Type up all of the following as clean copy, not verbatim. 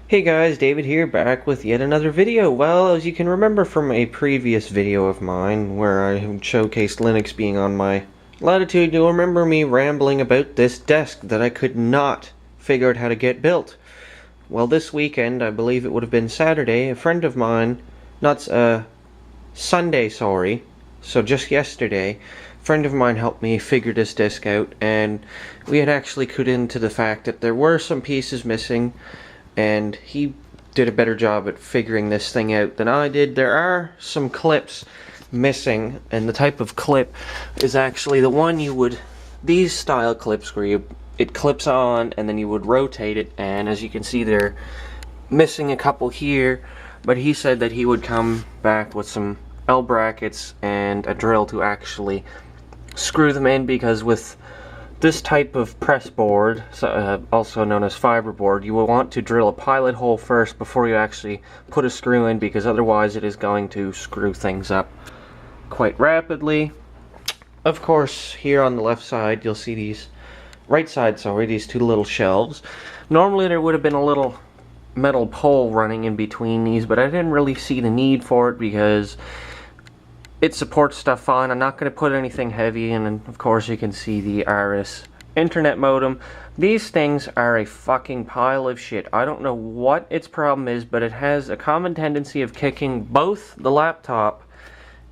Hey guys, David here, back with yet another video. Well, as you can remember from a previous video of mine where I showcased Linux being on my latitude, you'll remember me rambling about this desk that I could not figure out how to get built. Well, this weekend, I believe it would have been Saturday, a friend of mine, not Sunday, sorry, so just yesterday, a friend of mine helped me figure this desk out, and we had actually cut into the fact that there were some pieces missing, and he did a better job at figuring this thing out than I did. There are some clips missing, and the type of clip is actually the one you would, these style clips where it clips on and then you would rotate it, and as you can see they're missing a couple here, but he said that he would come back with some L brackets and a drill to actually screw them in, because with this type of press board, also known as fiber board, you will want to drill a pilot hole first before you actually put a screw in, because otherwise it is going to screw things up quite rapidly. Of course, here on the left side you'll see these, right side sorry, these two little shelves. Normally there would have been a little metal pole running in between these, but I didn't really see the need for it because it supports stuff fine. I'm not going to put anything heavy in, and of course you can see the Arris internet modem. These things are a fucking pile of shit. I don't know what its problem is, but it has a common tendency of kicking both the laptop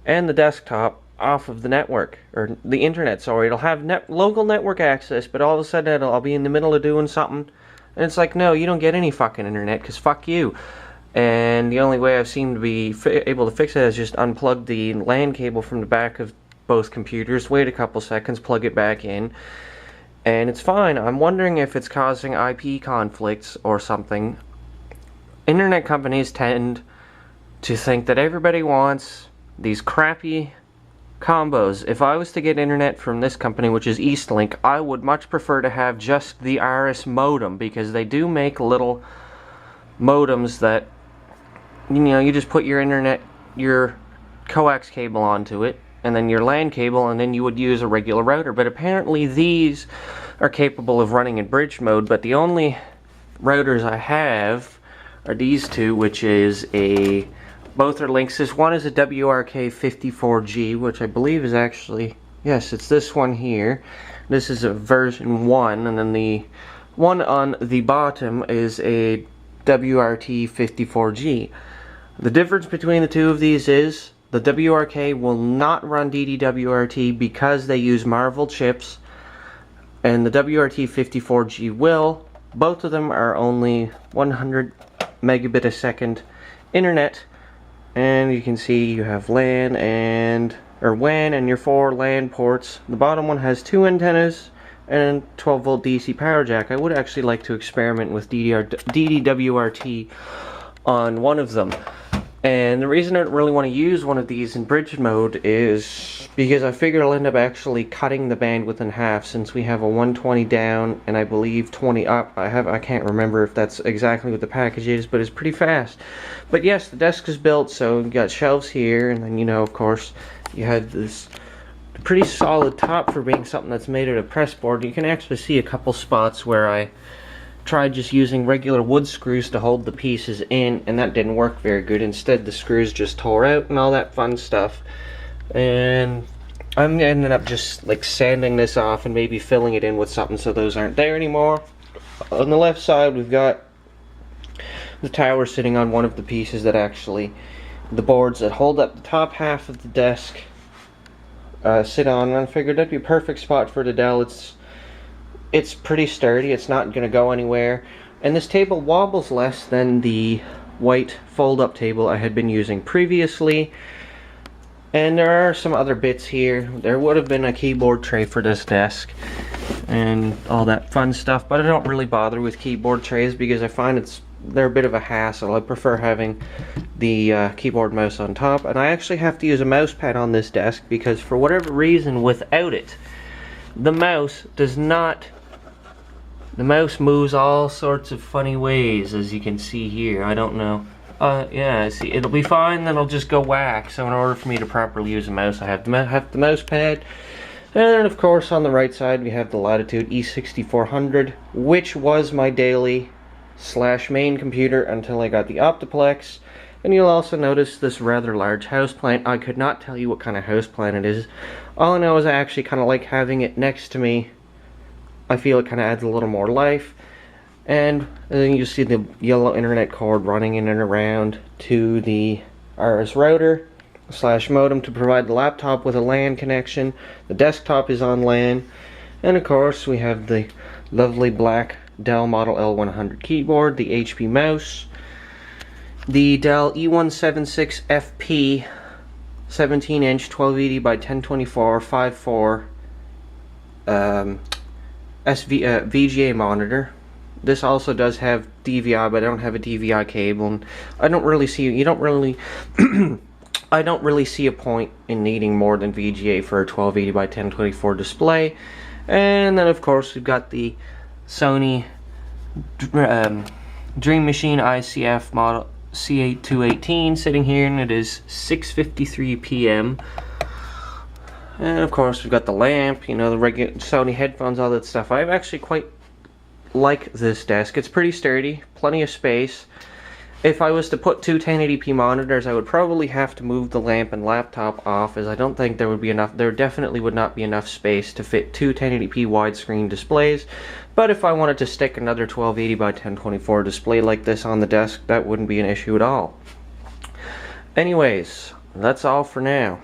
and the desktop off of the network, or the internet, sorry. It'll have local network access, but all of a sudden I'll be in the middle of doing something, and it's like, no, you don't get any fucking internet, because fuck you. And the only way I've seemed to be able to fix it is just unplug the LAN cable from the back of both computers, wait a couple seconds, plug it back in, and it's fine. I'm wondering if it's causing IP conflicts or something. Internet companies tend to think that everybody wants these crappy combos. If I was to get internet from this company, which is Eastlink, I would much prefer to have just the Arris modem, because they do make little modems that, you know, you just put your internet, your coax cable onto it, and then your LAN cable, and then you would use a regular router. But apparently these are capable of running in bridge mode, but the only routers I have are these two, which is both are Linksys. One is a WRK54G, which I believe is actually, yes, it's this one here. This is a version 1, and then the one on the bottom is a WRT54G. The difference between the two of these is the WRK will not run DDWRT because they use Marvel chips, and the WRT54G will. Both of them are only 100 megabit a second internet, and you can see you have LAN and WAN and your 4 LAN ports. The bottom one has 2 antennas and 12 volt DC power jack. I would actually like to experiment with DDWRT on one of them, and the reason I don't really want to use one of these in bridge mode is because I figure I'll end up actually cutting the bandwidth in half, since we have a 120 down and I believe 20 up. I can't remember if that's exactly what the package is, but it's pretty fast. But yes, the desk is built, so you got shelves here, and then, you know, of course you had this pretty solid top for being something that's made out of press board. You can actually see a couple spots where I tried just using regular wood screws to hold the pieces in, and that didn't work very good. Instead the screws just tore out and all that fun stuff, and I'm ended up just like sanding this off and maybe filling it in with something so those aren't there anymore. On the left side we've got the tower sitting on one of the pieces that actually, the boards that hold up the top half of the desk sit on, and I figured that'd be a perfect spot for the Dell. It's pretty sturdy, it's not going to go anywhere, and this table wobbles less than the white fold-up table I had been using previously. And there are some other bits here. There would have been a keyboard tray for this desk and all that fun stuff, but I don't really bother with keyboard trays because I find they're a bit of a hassle. I prefer having the keyboard mouse on top, and I actually have to use a mouse pad on this desk because for whatever reason without it, the mouse moves all sorts of funny ways, as you can see here. I don't know. Yeah, see, it'll be fine, then it'll just go whack. So in order for me to properly use a mouse, I have to have the mouse pad. And then of course on the right side we have the Latitude E6400, which was my daily slash main computer until I got the Optiplex. And you'll also notice this rather large houseplant. I could not tell you what kind of houseplant it is. All I know is I actually kind of like having it next to me. I feel it kind of adds a little more life. And then you see the yellow internet cord running in and around to the Arris router slash modem to provide the laptop with a LAN connection. The desktop is on LAN. And of course we have the lovely black Dell Model L100 keyboard, the HP mouse, the Dell E176FP 17-inch 1280 by 1024 5.4 VGA monitor. This also does have DVI, but I don't have a DVI cable, and I don't really see I don't really see a point in needing more than VGA for a 1280 by 1024 display. And then of course we've got the Sony Dream Machine ICF model C8218 sitting here, and it is 6:53 p.m. And of course we've got the lamp, you know, the regular Sony headphones, all that stuff. I actually quite like this desk. It's pretty sturdy, plenty of space. If I was to put two 1080p monitors, I would probably have to move the lamp and laptop off, as I don't think there would be enough, there definitely would not be enough space to fit two 1080p widescreen displays. But if I wanted to stick another 1280 by 1024 display like this on the desk, that wouldn't be an issue at all. Anyways, that's all for now.